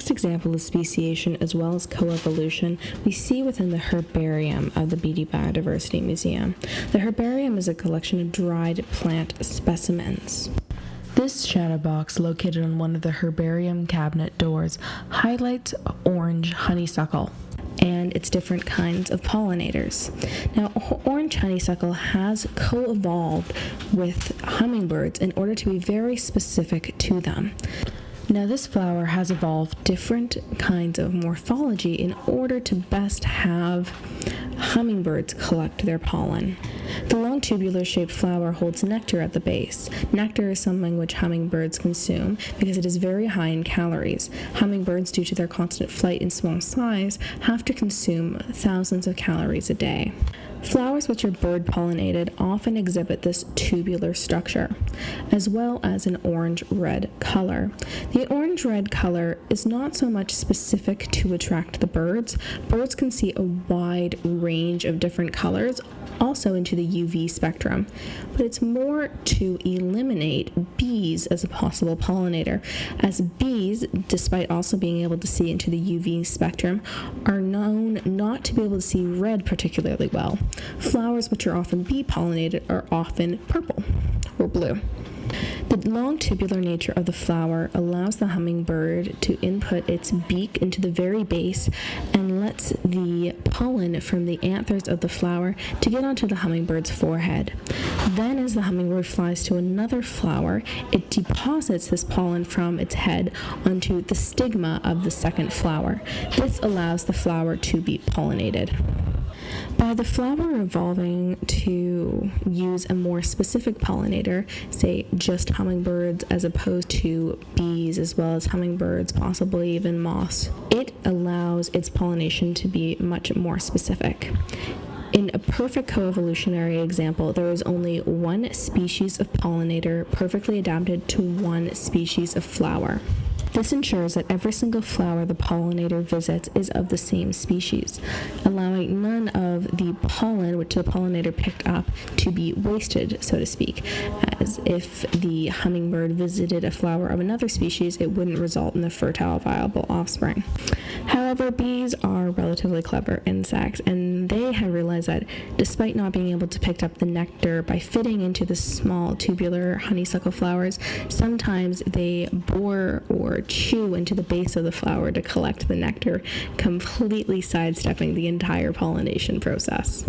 next example of speciation as well as coevolution we see within the herbarium of the Beaty Biodiversity Museum. The herbarium is a collection of dried plant specimens. This shadow box, located on one of the herbarium cabinet doors, highlights orange honeysuckle and its different kinds of pollinators. Now, orange honeysuckle has co-evolved with hummingbirds in order to be very specific to them. Now, this flower has evolved different kinds of morphology in order to best have hummingbirds collect their pollen. The long tubular-shaped flower holds nectar at the base. Nectar is something which hummingbirds consume because it is very high in calories. Hummingbirds, due to their constant flight and small size, have to consume thousands of calories a day. Flowers which are bird-pollinated often exhibit this tubular structure, as well as an orange-red color. The orange-red color is not so much specific to attract the birds. Birds can see a wide range of different colors, also into the UV spectrum, but it's more to eliminate bees as a possible pollinator, as bees, despite also being able to see into the UV spectrum, are known not to be able to see red particularly well. Flowers which are often bee-pollinated are often purple or blue. The long tubular nature of the flower allows the hummingbird to input its beak into the very base and lets the pollen from the anthers of the flower to get onto the hummingbird's forehead. Then, as the hummingbird flies to another flower, it deposits this pollen from its head onto the stigma of the second flower. This allows the flower to be pollinated. By the flower evolving to use a more specific pollinator, say just hummingbirds as opposed to bees as well as hummingbirds, possibly even moths, it allows its pollination to be much more specific. In a perfect coevolutionary example, there is only one species of pollinator perfectly adapted to one species of flower. This ensures that every single flower the pollinator visits is of the same species, allowing none of the pollen which the pollinator picked up to be wasted, so to speak, as if the hummingbird visited a flower of another species, it wouldn't result in a fertile, viable offspring. However, bees are relatively clever insects, and they have realized that despite not being able to pick up the nectar by fitting into the small tubular honeysuckle flowers, sometimes they bore or chew into the base of the flower to collect the nectar, completely sidestepping the entire pollination process.